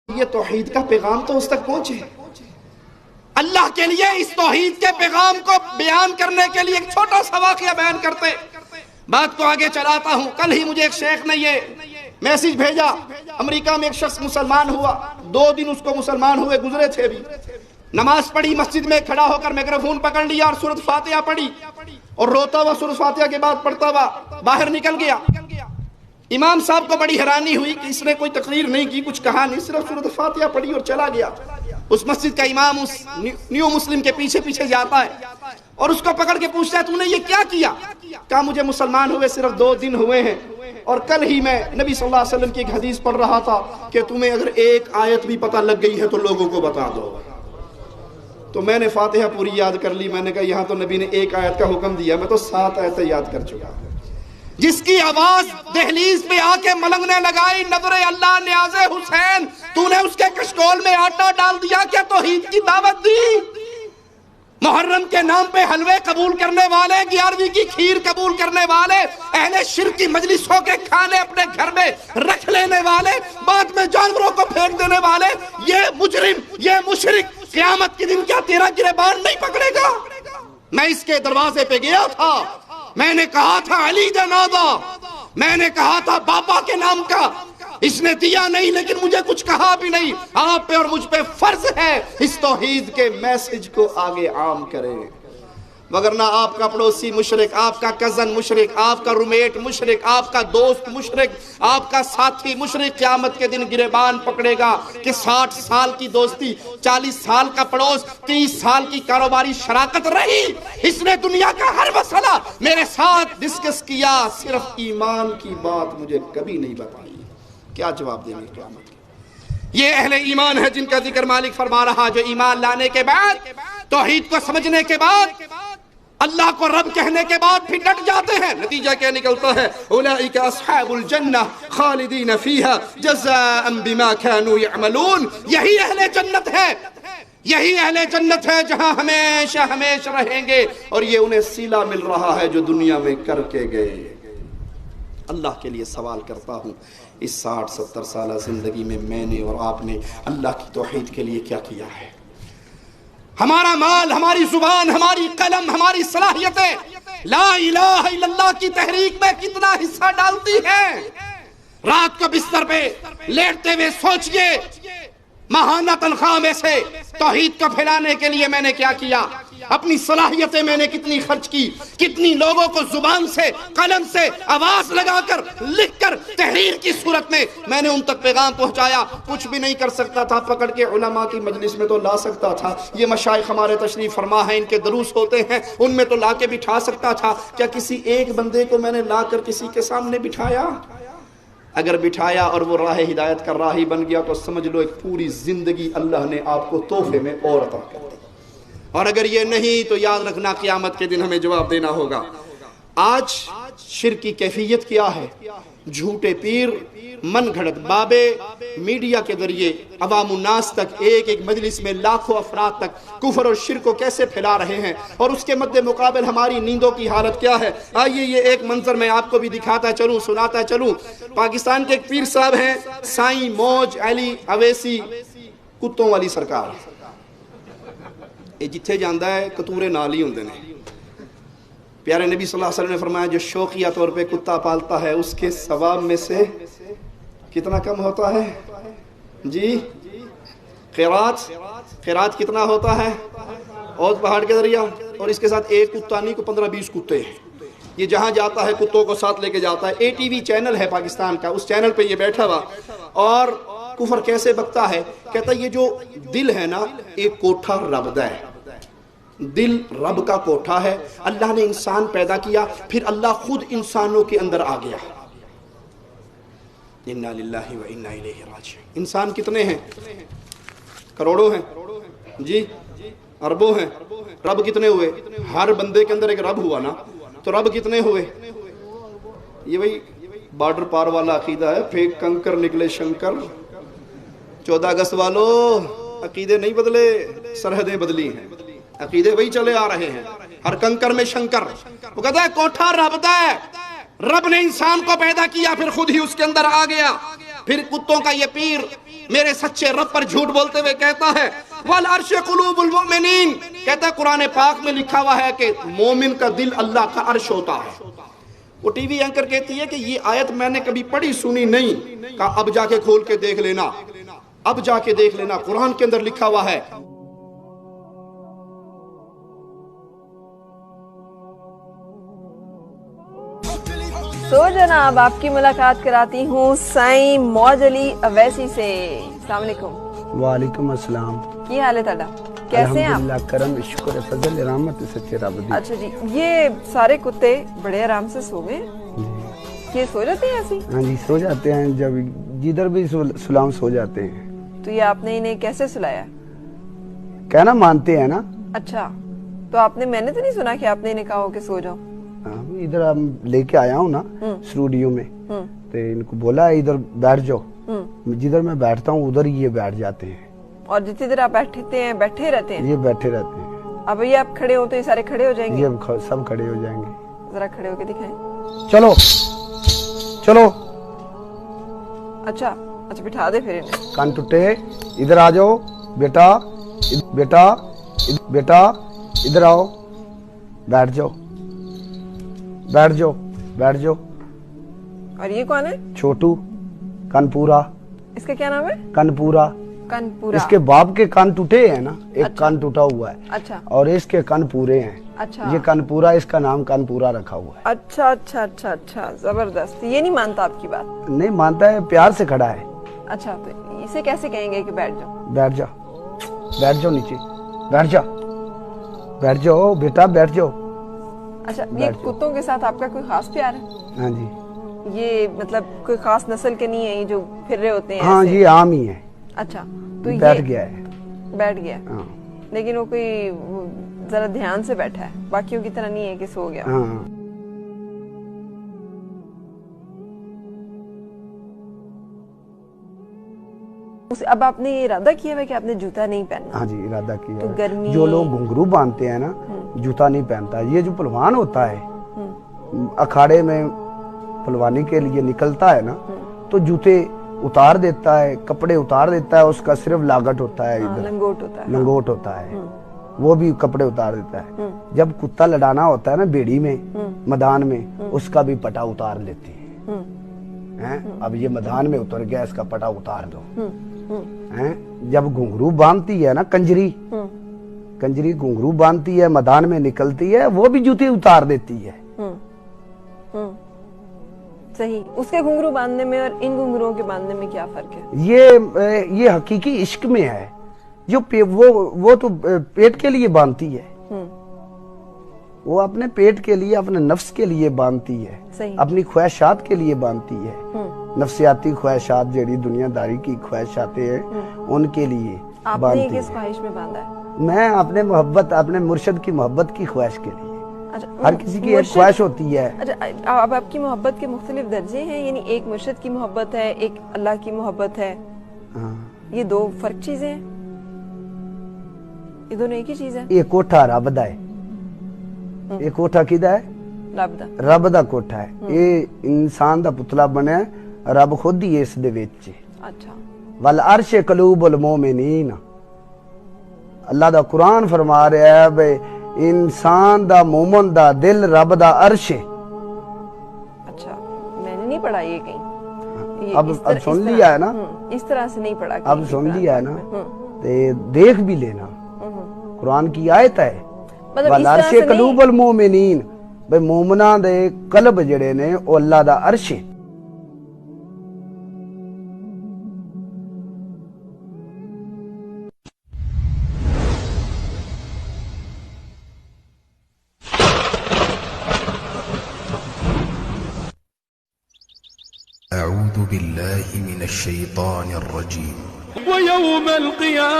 یہ توحید کا پیغام تو اس تک پہنچے. اللہ کے لیے اس توحید کے پیغام کو بیان کرنے کے لیے ایک چھوٹا سا واقعہ بیان کرتے. بات کو آگے چلاتا ہوں. کل ہی مجھے ایک شیخ نے یہ میسیج بھیجا. امریکہ میں ایک شخص مسلمان ہوا. 2 دن اس کو مسلمان ہوئے گزرے تھے بھی. نماز پڑھی, مسجد میں کھڑا ہو کر میکروفون پکڑ لیا اور سورۃ فاتحہ پڑھی اور روتا ہوا سورۃ فاتحہ کے بعد پڑھتا ہوا باہر نکل گیا. امام صاحب کو بڑی حیرانی ہوئی کہ اس نے کوئی تقریر نہیں کی, کچھ کہا نہیں, صرف سورۃ فاتحہ پڑھی اور چلا گیا. اس مسجد کا امام اس نیو مسلم کے پیچھے پیچھے جاتا ہے اور اس کو پکڑ کے پوچھتا ہے تو نے یہ کیا کیا؟ کہا مجھے مسلمان ہوئے صرف 2 دن ہوئے ہیں اور کل ہی میں نبی صلی اللہ علیہ وسلم کی ایک حدیث پڑھ رہا تھا کہ تمہیں اگر ایک آیت بھی پتہ لگ گئی ہے تو لوگوں کو بتا دو. تو میں نے فاتحہ پوری یاد کر لی. میں نے کہا یہاں تو نبی نے 1 آیت کا حکم دیا, میں تو 7 آیتیں یاد کر چکا ہوں. جس کی آواز دہلیز پہ آ کے ملنگنے لگائی, نظر اللہ نیاز حسین, تو نے اس کے کشکول میں آٹا ڈال دیا, کیا توحید کی دعوت دی؟ محرم کے نام پہ حلوے قبول کرنے والے, 11ویں کی کھیر قبول کرنے والے, اہل شرک کی مجلسوں کے کھانے اپنے گھر میں رکھ لینے والے, بعد میں جانوروں کو پھینک دینے والے, یہ مجرم, یہ مشرک قیامت کے دن کیا تیرا گریبان نہیں پکڑے گا؟ میں اس کے دروازے پہ گیا تھا, میں نے کہا تھا علی جنازہ, میں نے کہا تھا باپا کے نام کا, اس نے دیا نہیں لیکن مجھے کچھ کہا بھی نہیں. آپ پہ اور مجھ پہ فرض ہے اس توحید کے میسج کو آگے عام کریں, وگرنہ آپ کا پڑوسی مشرک, آپ کا کزن مشرک, آپ کا رومیٹ مشرک, آپ کا دوست مشرک, آپ کا ساتھی مشرک, قیامت کے دن گریبان پکڑے گا کہ 60 سال کی دوستی, 40 سال کا پڑوس, 30 سال کی کاروباری شراکت رہی, اس نے دنیا کا ہر مسئلہ میرے ساتھ ڈسکس کیا, صرف ایمان کی بات مجھے کبھی نہیں بتائی. کیا جواب دیں گے قیامت کے؟ یہ اہل ایمان ہے جن کا ذکر مالک فرما رہا, جو ایمان لانے کے بعد, توحید کو سمجھنے کے بعد, اللہ کو رب کہنے کے بعد پھر ڈٹ جاتے ہیں. نتیجہ کیا نکلتا ہے؟ اولئک اصحاب الجنہ خالدین فیہا جزاء بما كانوا يعملون. یہی اہل جنت ہے, یہی اہل جنت ہے جہاں ہمیشہ ہمیشہ رہیں گے, اور یہ انہیں صلہ مل رہا ہے جو دنیا میں کر کے گئے. اللہ کے لیے سوال کرتا ہوں, اس 60-70 سالہ زندگی میں میں نے اور آپ نے اللہ کی توحید کے لیے کیا کیا ہے؟ ہمارا مال, ہماری زبان, ہماری قلم, ہماری صلاحیتیں لا الہ الا اللہ کی تحریک میں کتنا حصہ ڈالتی ہیں؟ رات کو بستر پہ لیٹتے ہوئے سوچئے, ماہانہ تنخواہ میں سے توحید کو پھیلانے کے لیے میں نے کیا کیا؟ اپنی صلاحیتیں میں نے کتنی خرچ کی, کتنی لوگوں کو زبان سے, قلم سے, آواز لگا کر, لکھ کر, تحریر کی صورت میں نے ان تک پیغام پہنچایا. کچھ بھی نہیں کر سکتا تھا, پکڑ کے علماء کی مجلس میں تو لا سکتا تھا. یہ مشائخ ہمارے تشریف فرما ہیں, ان کے دروس ہوتے ہیں, ان میں تو لا کے بٹھا سکتا تھا. کیا کسی ایک بندے کو میں نے لا کر کسی کے سامنے بٹھایا؟ اگر بٹھایا اور وہ راہ ہدایت کا راہی بن گیا تو سمجھ لو ایک پوری زندگی اللہ نے آپ کو تحفے میں اور عطا کر دی. اور اگر یہ نہیں تو یاد رکھنا قیامت کے دن ہمیں جواب دینا ہوگا. آج شرک کی کیفیت کیا ہے؟ جھوٹے پیر, من گھڑت بابے, میڈیا کے ذریعے عوام الناس تک, ایک ایک مجلس میں لاکھوں افراد تک کفر اور شرک کو کیسے پھیلا رہے ہیں, اور اس کے مد مقابل ہماری نیندوں کی حالت کیا ہے. آئیے یہ ایک منظر میں آپ کو بھی دکھاتا چلوں, سناتا چلوں. پاکستان کے ایک پیر صاحب ہیں, سائیں موج علی اویسی, کتوں والی سرکار. یہ جتھے جاندہ ہے کتورے نال ہی ہوندے نے. پیارے نبی صلی اللہ علیہ وسلم نے فرمایا جو شوقیہ طور پہ کتا پالتا ہے اس کے ثواب میں سے کتنا کم ہوتا ہے جی؟ خیرات کتنا ہوتا ہے؟ اور پہاڑ کے ذریعہ, اور اس کے ساتھ ایک کتا نہیں کو 15-20 کتے ہیں. یہ جہاں جاتا ہے کتوں کو ساتھ لے کے جاتا ہے. ATV چینل ہے پاکستان کا, اس چینل پہ یہ بیٹھا ہوا, اور کفر کیسے بکتا ہے, کہتا ہے یہ جو دل ہے نا, ایک کوٹھا رب دا ہے, دل رب کا کوٹھا ہے. اللہ نے انسان پیدا کیا, پھر اللہ خود انسانوں کے اندر آ گیا. انا للہ و انا الیہ راجعون. انسان کتنے ہیں؟ کروڑوں ہیں جی, اربوں ہیں. رب کتنے ہوئے؟ ہر بندے کے اندر ایک رب ہوا نا, تو رب کتنے ہوئے؟ یہ وہی بارڈر پار والا عقیدہ ہے, پھینک کنکر نکلے شنکر. 14 اگست والو عقیدے نہیں بدلے, سرحدیں بدلی ہیں, عقیدے وہی چلے آ رہے ہیں. ہر کنکر میں شنکر. وہ کہتا ہے کوٹھا رب دا ہے, رب نے انسان کو پیدا کیا پھر خود ہی اس کے اندر آ گیا. پھر کتوں کا یہ پیر میرے سچے رب پر جھوٹ بولتے ہوئے کہتا ہے والعرش قلوب المؤمنین، کہتا ہے قرآن پاک میں لکھا ہوا ہے کہ مومن کا دل اللہ کا عرش ہوتا ہے۔ وہ ٹی وی اینکر کہتی ہے کہ یہ آیت میں نے کبھی پڑھی سنی نہیں، کہا اب جا کے کھول کے دیکھ لینا، اب جا کے دیکھ لینا، قرآن کے اندر لکھا ہوا ہے۔ تو جناب آپ کی ملاقات کراتی ہوں سائیں موج علی اویسی سے۔ السلام علیکم۔ وعلیکم السلام۔ کی حال ہے تھا؟ کیسے ہیں آپ؟ الحمدللہ، کرم شکر فضل رحمت سچے رب دی۔ اچھا جی، یہ سارے کتے بڑے آرام سے سو گئے؟ یہ سو جاتے ہیں ایسے؟ ہاں جی، سو جاتے ہیں، جب جدھر بھی سلام سو جاتے ہیں۔ تو یہ آپ نے انہیں کیسے سلایا؟ کہنا مانتے ہیں نا۔ اچھا، تو آپ نے، میں نے تو نہیں سنا کہ آپ نے انہیں کہا ہو کہ سو جاؤ۔ ادھر ہم لے کے آیا ہوں نا اسٹوڈیو میں، تو ان کو بولا ادھر بیٹھ جاؤ، جدھر میں بیٹھتا ہوں ادھر یہ بیٹھ جاتے ہیں۔ اور جتنی دیر آپ بیٹھتے ہیں بیٹھے رہتے ہیں؟ یہ بیٹھے رہتے ہیں۔ اب یہ آپ کھڑے ہو تو یہ سارے کھڑے ہو جائیں گے؟ یہ سب کھڑے ہو جائیں گے۔ ذرا کھڑے ہو کے دکھائیں۔ چلو چلو۔ اچھا اچھا، بٹھا دے پھر انہیں۔ کان ٹوٹے، ادھر آ جاؤ بیٹا، بیٹا بیٹا ادھر آؤ، بیٹھ جاؤ بیٹھ جاؤ بیٹھ جاؤ۔ اور یہ کون ہے؟ چھوٹو کنپورا۔ اس کا کیا نام ہے؟ کنپورا۔ کنپورا۔ اس کے باپ کے کان ٹوٹے ہیں نا، ایک کان ٹوٹا ہوا ہے، اچھا، اور اس کے کان پورے ہیں۔ اچھا، یہ کنپورا، اس کا نام کنپورا رکھا ہوا ہے۔ اچھا اچھا اچھا اچھا، زبردست۔ یہ نہیں مانتا آپ کی بات؟ نہیں مانتا ہے، پیار سے کھڑا ہے۔ اچھا، تو اسے کیسے کہیں گے کہ بیٹھ جاؤ؟ بیٹھ جا، بیٹھ جاؤ نیچے، بیٹھ جا، بیٹھ جاؤ بیٹا، بیٹھ جاؤ۔ اچھا، یہ کتوں کے ساتھ آپ کا کوئی خاص پیار ہے؟ ہاں جی۔ یہ مطلب کوئی خاص نسل کے نہیں ہے یہ جو پھر رہے ہوتے ہیں؟ ہاں، یہ عام ہی ہے۔ اچھا، تو بیٹھ گیا ہے۔ بیٹھ گیا، ہاں، لیکن وہ کوئی ذرا دھیان سے بیٹھا ہے، باقیوں کی طرح نہیں ہے کہ سو گیا۔ ہاں۔ اب آپ نے یہ ارادہ کیا ہے کہ آپ نے جوتا نہیں پہننا؟ ہاں جی، ارادہ کیا تو ہے۔ گرمی، جو لوگ گھنگرو باندھتے ہیں نا، جوتا نہیں پہنتا۔ یہ جو پہلوان ہوتا ہے اکھاڑے میں پہلوانی کے لیے نکلتا ہے نا، تو جوتے اتار دیتا ہے، کپڑے اتار دیتا ہے، اس کا صرف لاگٹ ہوتا ہے، ادھر لنگوٹ ہوتا ہے، لنگوٹ ہوتا ہے، وہ بھی کپڑے اتار دیتا ہے۔ جب کتا لڑانا ہوتا ہے نا بیڑی میں، میدان میں، اس کا بھی پٹا اتار لیتے ہیں۔ اب یہ میدان میں اتر گیا، اس کا پٹا اتار دو۔ جب گھنگرو باندھتی ہے نا، کنجری گھنگرو باندھتی ہے، میدان میں نکلتی ہے، وہ بھی جوتے اتار دیتی ہے۔ صحیح۔ اس کے گھنگرو باندھنے میں اور ان گھنگروؤں کے باندھنے میں کیا فرق ہے؟ یہ حقیقی عشق میں ہے، جو وہ تو پیٹ کے لیے باندھتی ہے، وہ اپنے پیٹ کے لیے، اپنے نفس کے لیے باندھتی ہے، اپنی خواہشات کے لیے باندھتی ہے، نفسیاتی خواہشات، جڑی دنیا داری کی خواہشاتیں ہیں، ان کے لیے باندھتی ہے۔ آپ نے کس خواہش میں باندھا ہے؟ میں اپنے محبت، اپنے مرشد کی محبت کی خواہش کے لیے۔ ہر کسی کی ایک خواہش ہوتی ہے۔ اچھا، اب آپ کی محبت کے مختلف درجے ہیں، یعنی ایک مرشد کی محبت ہے، ایک اللہ کی محبت ہے، یہ دو فرق چیزیں ہیں؟ یہ دونوں ایک ہی چیز ہے؟ یہ کوٹھا رب دا ہے، یہ کوٹھا کدا ہے؟ رب دا کوٹھا ہے۔ یہ انسان دا پتلا بنیا، رب خود ہی اس دے وچ۔ اچھا، والعرش قلوب المومنین، اللہ دا قرآن فرما رہا ہے بھئی انسان دا، مومن دا دل رب دا عرش ہے۔ اچھا، میں نے نہیں پڑھا یہ کہیں۔ اب سن لیا ہے نا، اس طرح سے نہیں پڑھا، اب سن لیا ہے نا، دیکھ بھی لینا، قرآن کی آیت ہے والعرش قلوب المومنین، بھئی مومنہ دے قلب جڑے نے او اللہ دا عرش ہے۔ أعوذ بالله من الشيطان الرجيم. ويوم القيامة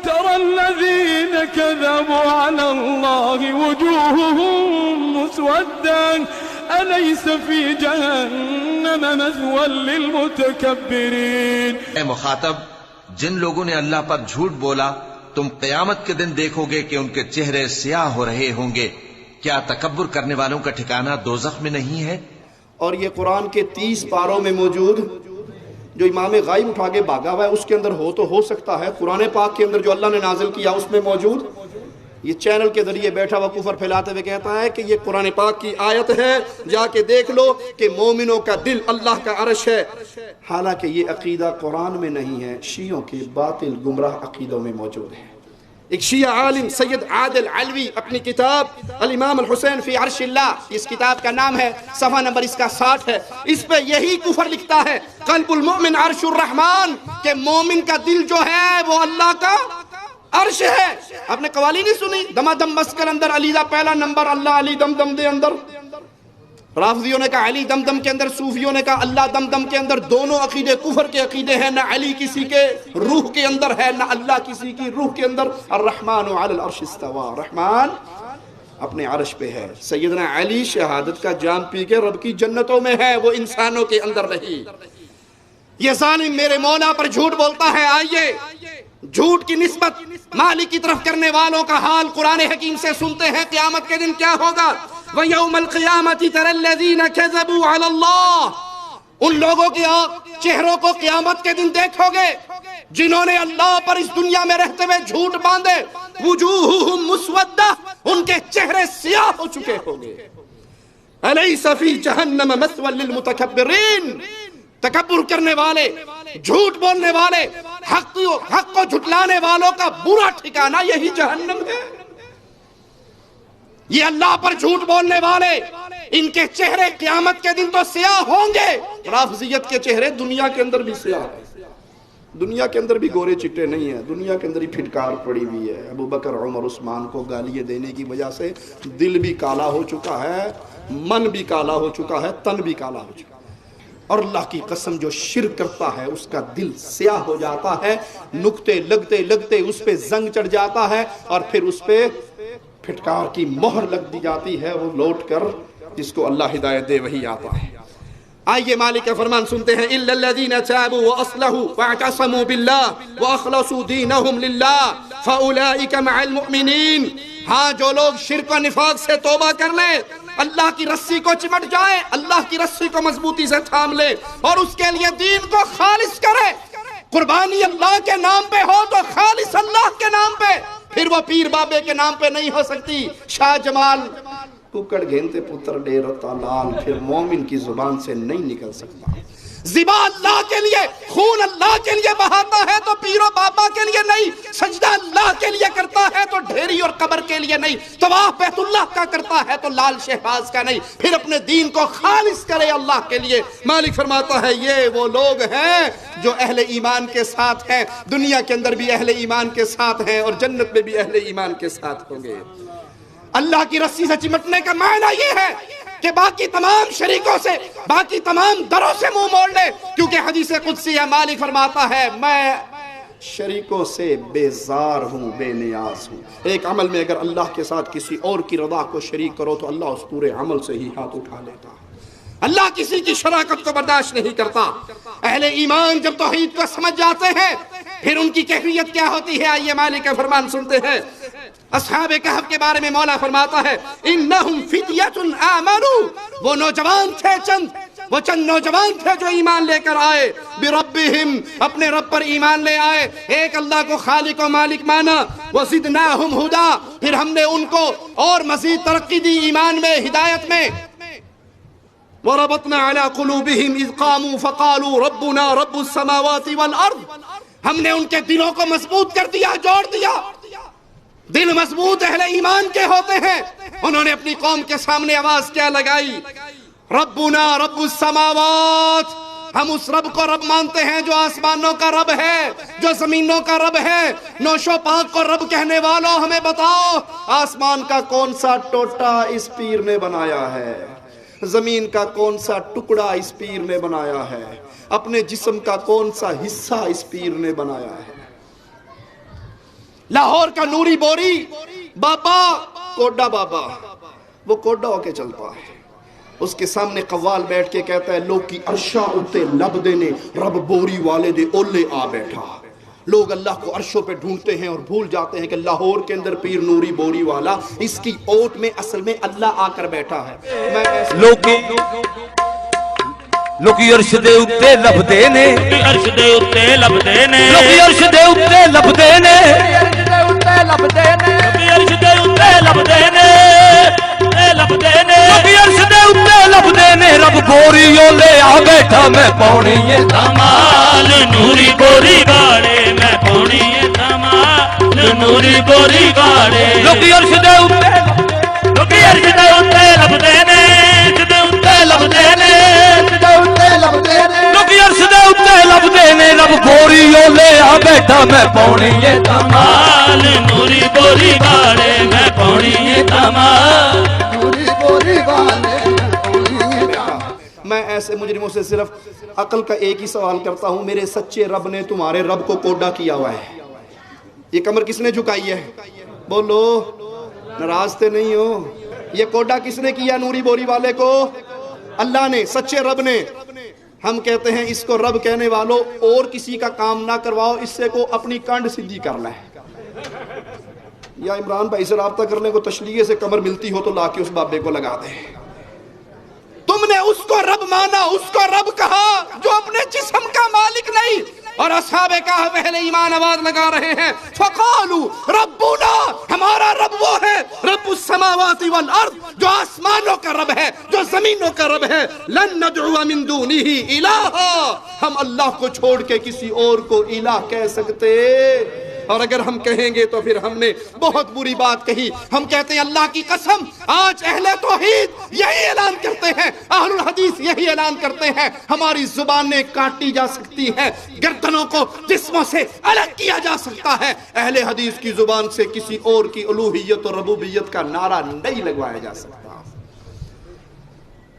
ترى الذين كذبوا على الله وجوههم مسودة أليس في جهنم مثوى للمتكبرين. اے مخاطب، جن لوگوں نے اللہ پر جھوٹ بولا تم قیامت کے دن دیکھو گے کہ ان کے چہرے سیاہ ہو رہے ہوں گے، کیا تکبر کرنے والوں کا ٹھکانہ دوزخ میں نہیں ہے؟ اور یہ قرآن کے 30 پاروں میں موجود جو امام غائب اٹھا کے بھاگا ہوا ہے اس کے اندر تو ہو سکتا ہے، قرآن پاک کے اندر جو اللہ نے نازل کیا اس میں موجود، یہ چینل کے ذریعے بیٹھا ہوا کفر پھیلاتے ہوئے کہتا ہے کہ یہ قرآن پاک کی آیت ہے، جا کے دیکھ لو کہ مومنوں کا دل اللہ کا عرش ہے، حالانکہ یہ عقیدہ قرآن میں نہیں ہے، شیعوں کے باطل گمراہ عقیدوں میں موجود ہے۔ ایک شیعہ عالم سید عادل علوی اپنی کتاب الامام الحسین فی عرش اللہ، اس کتاب کا نام ہے، صفحہ نمبر اس کا 60 ہے، اس پہ یہی کفر لکھتا ہے قلب المؤمن عرش الرحمن، کہ مومن کا دل جو ہے وہ اللہ کا عرش ہے۔ آپ نے قوالی نہیں سنی؟ دما دم مسکر اندر علی دا پہلا نمبر، اللہ علی دم دم دے اندر، رافضیوں نے کہا علی دم دم کے اندر، صوفیوں نے کہا اللہ دم دم کے اندر، دونوں عقیدے کفر کے عقیدے ہیں، نہ علی کسی کے روح کے اندر ہے نہ اللہ کسی کی روح کے اندر۔ الرحمن علی العرش استوى، رحمان اپنے عرش پہ ہے۔ سیدنا علی شہادت کا جام پی کے رب کی جنتوں میں ہے، وہ انسانوں کے اندر نہیں۔ یہ ظالم میرے مولا پر جھوٹ بولتا ہے، آئیے جھوٹ کی نسبت مالک کی طرف کرنے والوں کا حال قرآن حکیم سے سنتے ہیں۔ قیامت کے دن کیا ہوگا؟ وَيَوْمَ الْقِيَامَةِ تَرَى الَّذِينَ كَذَبُوا عَلَى اللَّهِ، ان لوگوں کے چہروں کو قیامت کے دن دیکھو گے جنہوں نے اللہ پر اس دنیا میں رہتے ہوئے جھوٹ باندھے، وجوہہم مسودہ، ان کے چہرے سیاہ ہو چکے ہوں گے۔ أَلَيْسَ فِي جَهَنَّمَ مَثْوًى لِلْمُتَكَبِّرِينَ، تکبر کرنے والے، جھوٹ بولنے والے، حق کو جھٹلانے والوں کا برا ٹھکانہ یہی جہنم ہے۔ یہ اللہ پر جھوٹ بولنے والے، ان کے چہرے قیامت کے دن تو سیاہ ہوں گے۔ رافضیت کے چہرے دنیا کے اندر بھی سیاہ ہیں، دنیا کے اندر بھی گورے چٹے نہیں ہیں، دنیا کے اندر ہی پھٹکار پڑی ہوئی ہے۔ ابو بکر عمر عثمان کو گالیاں دینے کی وجہ سے دل بھی کالا ہو چکا ہے، من بھی کالا ہو چکا ہے، تن بھی کالا ہو چکا ہے۔ اور اللہ کی قسم جو شرک کرتا ہے اس کا دل سیاہ ہو جاتا ہے، نکتے لگتے لگتے اس پہ زنگ چڑھ جاتا ہے، اور پھر اس پہ پھٹکار کی مہر لگ دی جاتی ہے، وہ لوٹ کر جس کو اللہ ہدایت دے وہی آتا ہے۔ آئیے مالک کا فرمان سنتے ہیں، إِلَّا الَّذِينَ تَابُوا وَأَصْلَحُوا وَاعْتَصَمُوا بِاللَّهِ وَأَخْلَصُوا دِينَهُمْ لِلَّهِ فَأُولَئِكَ مَعَ الْمُؤْمِنِينَ، ہاں جو لوگ شرک و نفاق سے توبہ کر لیں، اللہ کی رسی کو چمٹ جائے، اللہ کی رسی کو مضبوطی سے تھام لے اور اس کے لیے دین کو خالص کرے، قربانی اللہ کے نام پہ ہو تو خالص اللہ کے نام پہ، پھر وہ پیر بابے کے نام پہ نہیں ہو سکتی۔ شاہ جمال ککڑ گھینتے پتر ڈیرتا لال پھر مومن کی زبان سے نہیں نکل سکتا۔ زبا اللہ کے لیے، خون اللہ کے لیے بہاتا ہے تو پیر و بابا کے لیے نہیں، سجدہ اللہ کے لیے کرتا ہے تو ڈھیری اور قبر کے لیے نہیں، طواف بیت اللہ کا کرتا ہے تو لال شہباز کا نہیں، پھر اپنے دین کو خالص کرے اللہ کے لیے۔ مالک فرماتا ہے یہ وہ لوگ ہیں جو اہل ایمان کے ساتھ ہیں، دنیا کے اندر بھی اہل ایمان کے ساتھ ہیں اور جنت میں بھی اہل ایمان کے ساتھ ہوں گے۔ اللہ کی رسی سے چمٹنے کا معنی یہ ہے کہ باقی تمام شریکوں سے، باقی تمام دروں سے منہ موڑ لے، کیونکہ حدیث قدسی ہے، مالک فرماتا ہے میں شریکوں سے بیزار ہوں، بے نیاز ہوں۔ ایک عمل میں اگر اللہ کے ساتھ کسی اور کی رضا کو شریک کرو تو اللہ اس پورے عمل سے ہی ہاتھ اٹھا لیتا ہے۔ اللہ کسی کی شراکت کو برداشت نہیں کرتا۔ اہل ایمان جب توحید کو سمجھ جاتے ہیں پھر ان کی کیفیت کیا ہوتی ہے، آئیے مالک کا فرمان سنتے ہیں۔ اصحاب کہف کے بارے میں مولا فرماتا ہے انہم فدیۃ آمنوا، وہ نوجوان تھے، چند نوجوان تھے جو ایمان لے کر آئے، بربہم، اپنے رب پر ایمان لے آئے، ایک اللہ کو خالق و مالک مانا، وزدناہم ہدا، پھر ہم نے ان کو اور مزید ترقی دی ایمان میں، ہدایت میں۔ وربطنا على قلوبهم اذ قاموا فقالوا ربنا رب السماوات والارض، ہم نے ان کے دلوں کو مضبوط کر دیا، جوڑ دیا۔ دل مضبوط اہل ایمان کے ہوتے ہیں، انہوں نے اپنی قوم کے سامنے آواز کیا لگائی، ربنا رب السماوات، ہم اس رب کو رب مانتے ہیں جو آسمانوں کا رب ہے، جو زمینوں کا رب ہے۔ نوشو پاک کو رب کہنے والوں ہمیں بتاؤ آسمان کا کون سا ٹوٹا اس پیر نے بنایا ہے، زمین کا کون سا ٹکڑا اس پیر نے بنایا ہے، اپنے جسم کا کون سا حصہ اس پیر نے بنایا ہے۔ لاہور کا نوری بوری بابا، کوڈا بابا، وہ کوڈا ہو کے چلتا ہے، اس کے سامنے قوال بیٹھ کے کہتا ہے لوگ کی عرشاں اتے لب دینے، رب بوری والے دے اولے آ بیٹھا۔ لوگ اللہ کو عرشوں پہ ڈھونڈتے ہیں اور بھول جاتے ہیں کہ لاہور کے اندر پیر نوری بوری والا اس کی اوٹ میں اصل میں اللہ آ کر بیٹھا ہے. لوکی عرش دے اتے لبدے نے, عرش دے اتے لبدے نے, لوکی عرش دے اتے لبدے نے, عرش دے اتے لبدے نے, عرش دے اتے لبدے نے, لبدے نے, لوکی عرش دے اتے لبدے نے. رب گوری لے آ بیٹھا میں پاؤنی ہے دمال نوری گوری گاڑے, میں پاؤنی ہے دمال نوری گوری گاڑے. لوکی عرش دے اتے, لوکی عرش دے اتے لبدے نے, دے اتے لبدے نے, لوکی عرش دے اتے لبدے نے. رب گوری لے آ بیٹھا میں پاؤنی ہے دمال نوری گوری گاڑے, میں پاؤنی ہے دمال نوری گوری گاڑے. میں ایسے مجرموں سے صرف عقل کا ایک ہی سوال کرتا ہوں, میرے سچے رب نے تمہارے رب کو کوڈا کیا ہوا ہے, یہ کمر کس نے جھکائی ہے؟ بولو, ناراض تے نہیں ہو؟ یہ کوڈا کس نے کیا نوری بوری والے کو؟ اللہ نے, سچے رب نے. ہم کہتے ہیں اس کو رب کہنے والوں اور کسی کا کام نہ کرواؤ, اس سے کو اپنی کانڈ سیدھی کر لیں. یا عمران بھائی سے رابطہ کر لیں, کو تشلیے سے کمر ملتی ہو تو لا کے اس بابے کو لگا دیں. تم نے اس کو رب مانا, اس کو رب کہا جو اپنے جسم کا مالک نہیں. اور اصحاب کہف اہل ایمان آواز لگا رہے ہیں, فقالوا ربنا, ہمارا رب وہ ہے رب السماوات والارض, جو آسمانوں کا رب ہے, جو زمینوں کا رب ہے. لن ندعو من دونه الہا, ہم اللہ کو چھوڑ کے کسی اور کو الہ کہہ سکتے؟ اور اگر ہم کہیں گے تو پھر ہم نے بہت بری بات کہی. ہم کہتے ہیں اللہ کی قسم, آج اہل توحید یہی اعلان کرتے ہیں, اہل الحدیث یہی اعلان کرتے ہیں, ہماری زبانیں کاٹی جا سکتی ہیں, گردنوں کو جسموں سے الگ کیا جا سکتا ہے, اہل حدیث کی زبان سے کسی اور کی الوہیت اور ربوبیت کا نعرہ نہیں لگوایا جا سکتا.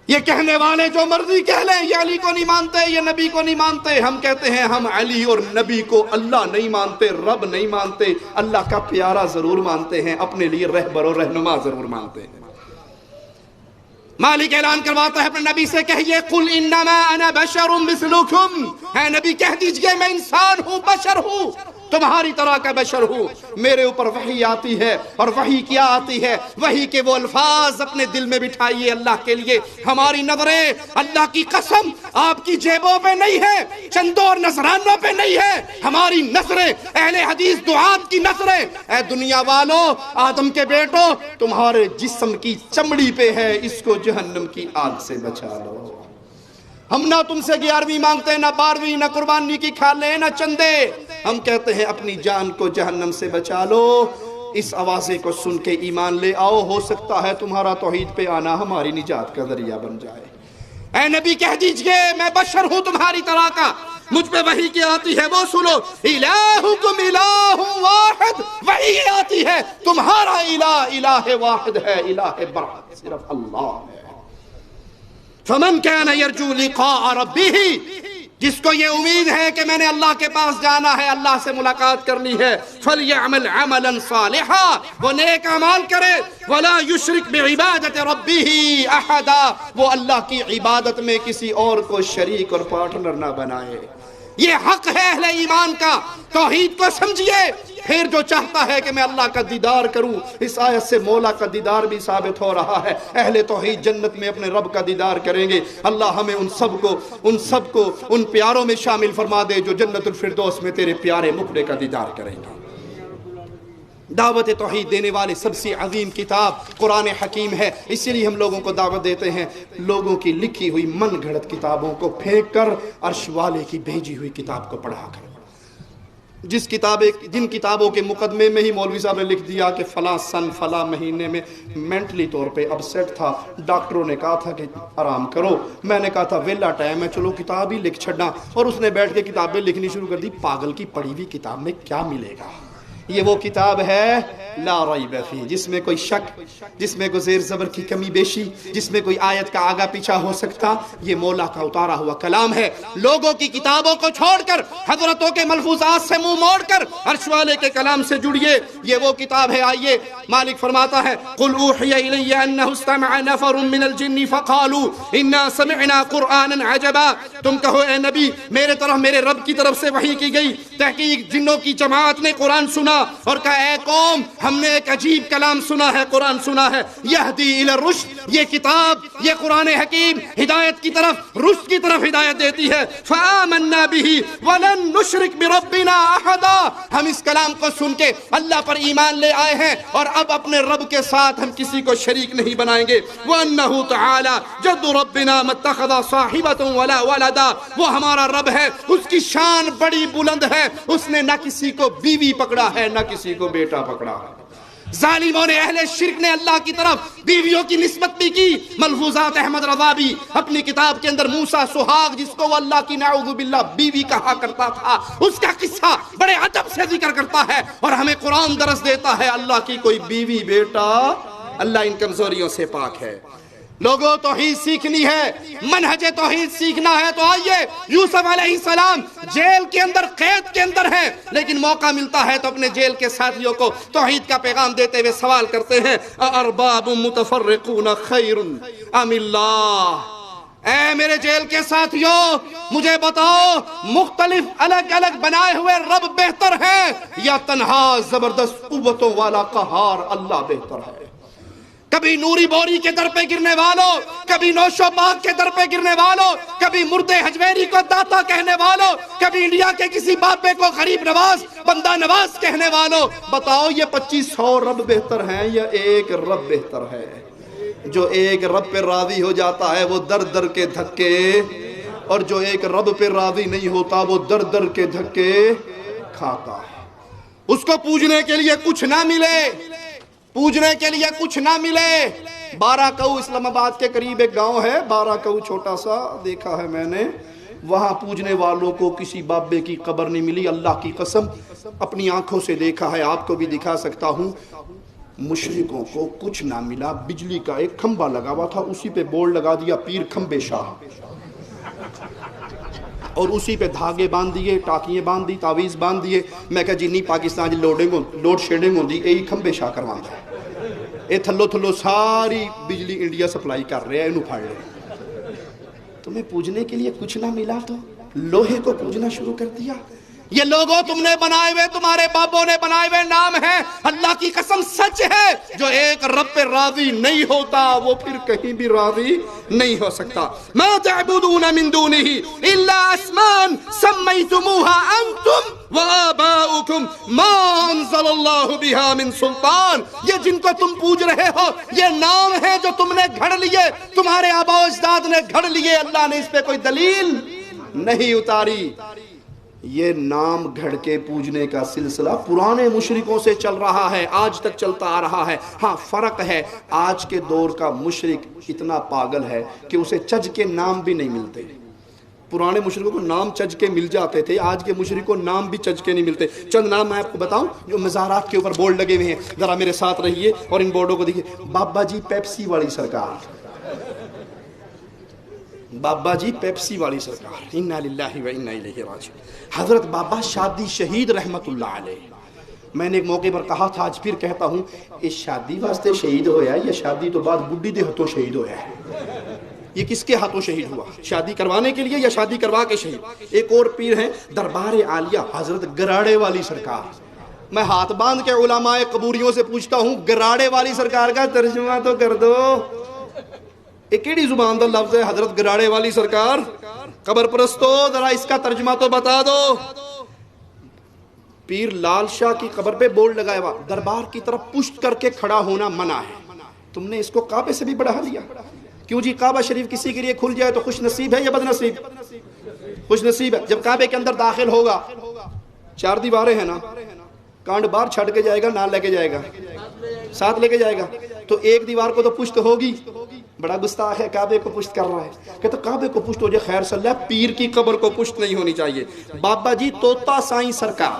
یہ کہنے والے جو مرضی کہہ لیں, یہ علی کو نہیں مانتے, یہ نبی کو نہیں مانتے. ہم کہتے ہیں ہم علی اور نبی کو اللہ نہیں مانتے, رب نہیں مانتے, اللہ کا پیارا ضرور مانتے ہیں, اپنے لیے رہبر و رہنما ضرور مانتے ہیں. مالک اعلان کرواتا ہے اپنے نبی سے, کہیے قل انما انا بشر مثلکم, ہے نبی کہہ دیجئے میں انسان ہوں, بشر ہوں, تمہاری طرح کا بشر ہوں. میرے اوپر وحی آتی ہے, اور وحی کیا آتی ہے؟ وحی کے وہ الفاظ اپنے دل میں بٹھائیے اللہ کے لیے. ہماری نظریں اللہ کی قسم آپ کی جیبوں پہ نہیں ہے, چندوں اور نذرانوں پہ نہیں ہے, ہماری نظریں اہل حدیث دعات کی نظریں اے دنیا والوں, آدم کے بیٹوں, تمہارے جسم کی چمڑی پہ ہے, اس کو جہنم کی آگ سے بچا لو. ہم نہ تم سے 11ویں مانگتے, نہ 12ویں, نہ قربانی کی کھالیں, نہ چندے. ہم کہتے ہیں اپنی جان کو جہنم سے بچا لو. اس آوازے کو سن کے ایمان لے آؤ, ہو سکتا ہے تمہارا توحید پہ آنا ہماری نجات کا ذریعہ بن جائے. اے نبی کہہ دیجئے میں بشر ہوں تمہاری طرح کا, مجھ پہ وحی کی آتی ہے وہ سنو. الہکم الہ واحد, وحی آتی ہے تمہارا الہ الہ واحد ہے, الہ برحق صرف اللہ ہے. فمن كان يرجو لقاء ربه, جس کو یہ امید ہے کہ میں نے اللہ کے پاس جانا ہے, اللہ سے ملاقات کرنی ہے, فَلْيَعْمَلْ عَمَلًا صَالِحًا, وہ نیک اعمال کرے, وَلَا يُشْرِكْ بِعِبَادَةِ رَبِّهِ أَحَدًا, وہ اللہ کی عبادت میں کسی اور کو شریک اور پارٹنر نہ بنائے. یہ حق ہے اہل ایمان کا, توحید کو سمجھیے. پھر جو چاہتا ہے کہ میں اللہ کا دیدار کروں, اس آیت سے مولا کا دیدار بھی ثابت ہو رہا ہے. اہل توحید جنت میں اپنے رب کا دیدار کریں گے. اللہ ہمیں ان سب کو ان پیاروں میں شامل فرما دے جو جنت الفردوس میں تیرے پیارے مکھڑے کا دیدار کریں گے. دعوت توحید دینے والے سب سے عظیم کتاب قرآن حکیم ہے, اسی لیے ہم لوگوں کو دعوت دیتے ہیں لوگوں کی لکھی ہوئی من گھڑت کتابوں کو پھینک کر عرش والے کی بھیجی ہوئی کتاب کو پڑھا کر. جن کتابوں کے مقدمے میں ہی مولوی صاحب نے لکھ دیا کہ فلاں سن فلاں مہینے میں مینٹلی طور پہ اپسیٹ تھا, ڈاکٹروں نے کہا تھا کہ آرام کرو, میں نے کہا تھا ویلا ٹائم ہے, چلو کتاب ہی لکھ چھڑنا, اور اس نے بیٹھ کے کتابیں لکھنی شروع کر دی. پاگل کی پڑھی ہوئی کتاب میں کیا ملے گا؟ یہ وہ کتاب ہے لا ریب فیہ، جس میں کوئی شک، جس میں کوئی زیر زبر کی کمی بیشی، جس میں کوئی آیت کا آگا پیچھا ہو سکتا، یہ مولا کا اتارا ہوا کلام ہے۔ لوگوں کی کتابوں کو چھوڑ کر، حضرتوں کے ملفوظات سے منہ موڑ کر عرش والے کے کلام سے جڑیے، یہ وہ کتاب ہے۔ آئیے مالک فرماتا ہے قل اوحی الی انہ استمع نفر من الجن فقالوا انا سمعنا قرآنا عجبا، تم کہو اے نبی میرے طرف، میرے رب کی طرف سے وحی کی گئی، تحقیق جنوں کی جماعت نے قرآن سنا اور کہا اے قوم ہم نے ایک عجیب کلام سنا ہے، قرآن سنا ہے، یہدی الی الرشد، یہ کتاب، یہ قرآن حکیم ہدایت کی طرف، رشد کی طرف ہدایت دیتی ہے۔ فآمنا به ولن نشرک بربنا احدا، ہم اس کلام کو سن کے اللہ پر ایمان لے آئے ہیں اور اب اپنے رب کے ساتھ ہم کسی کو شریک نہیں بنائیں گے۔ وَأَنَّهُ تَعَالَى جَدُّ رَبِّنَا مَا اتَّخَذَ صَاحِبَةً وَلَا وَلَدًا، وہ ہمارا رب ہے، اس کی شان بڑی بلند ہے، اس نے نہ کسی کو بیوی پکڑا ہے نہ کسی کو بیٹا پکڑا ہے۔ ظالموں نے، اہل شرک نے اللہ کی طرف بیویوں کی نسبت بھی کی۔ ملفوظات احمد رضا بھی اپنی کتاب کے اندر موسیٰ سہاگ، جس کو وہ اللہ کی نعوذ باللہ بیوی کہا کرتا تھا، اس کا قصہ بڑے ادب سے ذکر کرتا ہے اور ہمیں قرآن درس دیتا ہے اللہ کی کوئی بیوی بیٹا، اللہ ان کمزوریوں سے پاک ہے۔ لوگوں توحید سیکھنی ہے، منہج توحید سیکھنا ہے تو آئیے۔ یوسف علیہ السلام جیل کے اندر، قید کے اندر ہیں، لیکن موقع ملتا ہے تو اپنے جیل کے ساتھیوں کو توحید کا پیغام دیتے ہوئے سوال کرتے ہیں ارباب متفرقون خیر ام اللہ، اے میرے جیل کے ساتھیوں مجھے بتاؤ مختلف الگ الگ بنائے ہوئے رب بہتر ہے یا تنہا زبردست قوتوں والا قہار اللہ بہتر ہے؟ کبھی نوری بوری کے در پہ گرنے والوں، کبھی نوشو باغ کے در پہ گرنے والوں، کبھی مردے حجویری کو داتا کہنے والوں، کبھی انڈیا کے کسی بابے کو غریب نواز، بندہ نواز کہنے والوں، بتاؤ یہ 2500 رب بہتر ہیں یا ایک رب بہتر ہے؟ جو ایک رب پہ راضی ہو جاتا ہے وہ در در کے دھکے، اور جو ایک رب پہ راضی نہیں ہوتا وہ در در کے دھکے کھاتا ہے۔ اس کو پوجنے کے لیے کچھ نہ ملے، پوجنے کے لیے کچھ نہ ملے۔ 12 کوہ اسلام آباد کے قریب ایک گاؤں ہے، 12 کوہ چھوٹا سا، دیکھا ہے میں نے، وہاں پوجنے والوں کو کسی بابے کی قبر نہیں ملی، اللہ کی قسم اپنی آنکھوں سے دیکھا ہے، آپ کو بھی دکھا سکتا ہوں۔ مشرکوں کو کچھ نہ ملا، بجلی کا ایک کھمبا لگا ہوا تھا، اسی پہ بورڈ لگا دیا پیر کھمبے شاہ، اور اسی پہ دھاگے باندھ دیے، ٹاکیاں باندھ دی، تعویز باندھ دیے۔ میں کہا جی نہیں پاکستان جی لوڈ شیڈنگ ہوندی، یہی کھمبے شاہ کروانا ہے، یہ تھلو تھلو ساری بجلی انڈیا سپلائی کر رہے ہیں، انہوں پھاڑ رہے۔ تمہیں پوجنے کے لیے کچھ نہ ملا تو لوہے کو پوجنا شروع کر دیا۔ یہ لوگوں تم نے بنائے ہوئے، تمہارے بابوں نے بنائے ہوئے نام ہے، اللہ کی قسم سچ ہے، جو ایک رب پہ راضی نہیں ہوتا وہ پھر کہیں بھی راضی نہیں ہو سکتا۔ ما تعبدون من دونه الا اسماء سميتموها انتم وآباؤكم ما انزل الله بها من سلطان، یہ جن کو تم پوج رہے ہو یہ نام ہے جو تم نے گھڑ لیے، تمہارے آباء و اجداد نے گھڑ لیے، اللہ نے اس پہ کوئی دلیل نہیں اتاری۔ یہ نام گھڑ کے پوجنے کا سلسلہ پرانے مشرکوں سے چل رہا ہے، آج تک چلتا آ رہا ہے۔ ہاں فرق ہے، آج کے دور کا مشرک اتنا پاگل ہے کہ اسے چج کے نام بھی نہیں ملتے۔ پرانے مشرکوں کو نام چج کے مل جاتے تھے، آج کے مشرکوں کو نام بھی چج کے نہیں ملتے۔ چند نام میں آپ کو بتاؤں جو مزارات کے اوپر بورڈ لگے ہوئے ہیں، ذرا میرے ساتھ رہیے اور ان بورڈوں کو دیکھیے۔ بابا جی پیپسی والی سرکار، بابا جی پیپسی والی سرکار، انا للہ و انا الیہ راجعون۔ حضرت بابا شادی شہید رحمت اللہ علیہ، میں نے ایک موقع پر کہا تھا، آج پھر کہتا ہوں، اس شادی واسطے شہید ہویا ہے یا شادی تو بعد بڈی دے ہاتھوں شہید ہویا ہے؟ یہ کس کے ہاتھوں شہید ہوا؟ شادی کروانے کے لیے یا شادی کروا کے شہید؟ ایک اور پیر ہیں دربار عالیہ حضرت گراڑے والی سرکار، میں ہاتھ باندھ کے علماء قبوریوں سے پوچھتا ہوں گراڑے والی سرکار کا ترجمہ تو کر دو۔ ایک کیڑی زبان دا لفظ ہے حضرت گراڑے والی سرکار؟ قبر پرستو ذرا اس کا ترجمہ تو بتا دو۔ پیر لال شاہ کی قبر پہ بورڈ لگایا ہوا، دربار کی طرف پشت کر کے کھڑا ہونا منع ہے۔ تم نے اس کو کعبے سے بھی بڑھا دیا، کیوں جی؟ کعبہ شریف کسی کے لیے کھل جائے تو خوش نصیب ہے یا بد نصیب؟ خوش نصیب ہے۔ جب کعبے کے اندر داخل ہوگا، 4 دیواریں ہیں نا، کانڈ بار چھڑ کے جائے گا، نہ لے کے جائے گا، ساتھ لے کے جائے گا، تو ایک دیوار کو تو پشت ہوگی۔ بڑا گستاخ ہے، کعبے کو پشت کر رہا ہے، کہتا کعبے کو پشت ہو جائے خیر صلی اللہ، پیر کی قبر کو پشت نہیں ہونی چاہیے۔ بابا جی طوطا سائیں سرکار،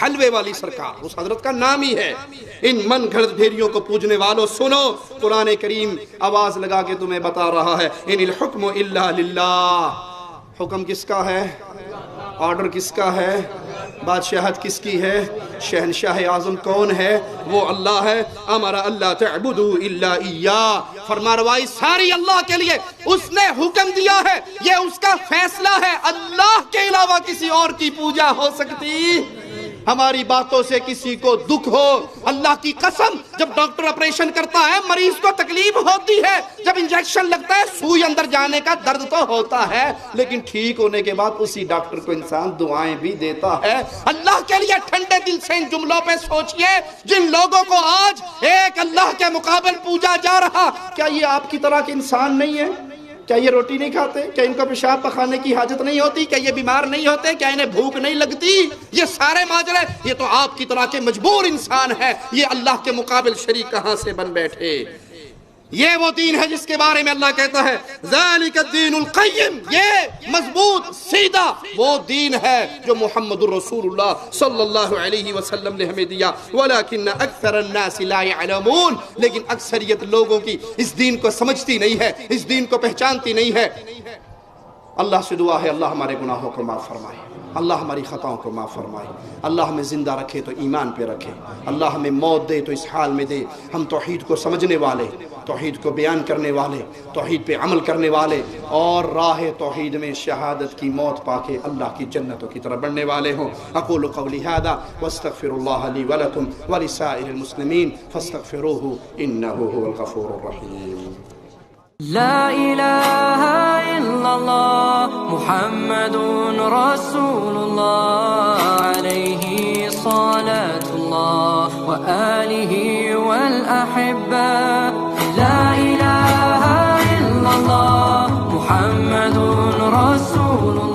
حلوے والی سرکار، اس حضرت کا نام ہی ہے۔ ان من گھڑت بھیڑیوں کو پوجنے والوں سنو، قرآن کریم آواز لگا کے تمہیں بتا رہا ہے، ان الحکم الا للہ، حکم کس کا ہے، آرڈر کس کا ہے، بادشاہت کس کی ہے، شہنشاہ اعظم کون ہے، وہ اللہ ہے۔ امر اللہ تعبدوا الا ایاہ، فرما روائی ساری اللہ کے لیے، اس نے حکم دیا ہے، یہ اس کا فیصلہ ہے، اللہ کے علاوہ کسی اور کی پوجا ہو سکتی؟ ہماری باتوں سے کسی کو دکھ ہو، اللہ کی قسم جب ڈاکٹر آپریشن کرتا ہے مریض کو تکلیف ہوتی ہے، جب انجیکشن لگتا ہے سوئی اندر جانے کا درد تو ہوتا ہے، لیکن ٹھیک ہونے کے بعد اسی ڈاکٹر کو انسان دعائیں بھی دیتا ہے۔ اللہ کے لیے ٹھنڈے دل سے ان جملوں پہ سوچئے، جن لوگوں کو آج ایک اللہ کے مقابل پوجا جا رہا، کیا یہ آپ کی طرح کے انسان نہیں ہے؟ کیا یہ روٹی نہیں کھاتے؟ کیا ان کو پیشاب پخانے کی حاجت نہیں ہوتی؟ کیا یہ بیمار نہیں ہوتے؟ کیا انہیں بھوک نہیں لگتی؟ یہ سارے ماجرے، یہ تو آپ کی طرح کے مجبور انسان ہے، یہ اللہ کے مقابل شریک کہاں سے بن بیٹھے؟ یہ وہ دین ہے جس کے بارے میں اللہ کہتا ہے ذالک الدین القیم، یہ مضبوط سیدھا وہ دین ہے جو محمد الرسول اللہ صلی اللہ علیہ وسلم نے ہمیں دیا، ولیکن اکثر الناس لا يعلمون، لیکن اکثریت لوگوں کی اس دین کو سمجھتی نہیں ہے، اس دین کو پہچانتی نہیں ہے۔ اللہ سے دعا ہے اللہ ہمارے گناہوں کو معاف فرمائے، اللہ ہماری خطاؤں کو معاف فرمائے، اللہ ہمیں زندہ رکھے تو ایمان پہ رکھے، اللہ ہمیں موت دے تو اس حال میں دے ہم توحید کو سمجھنے والے، توحید کو بیان کرنے والے، توحید پہ عمل کرنے والے، اور راہ توحید میں شہادت کی موت پا کے اللہ کی جنتوں کی طرف بڑھنے والے ہوں۔ اقول قولی ھذا واستغفر اللہ لی ولکم ولسائر المسلمین فاستغفروہ انہ هو الغفور الرحیم۔ لا إله إلا الله محمد رسول الله عليه صلاة الله وآله والأحبة لا إله إلا الله محمد رسول الله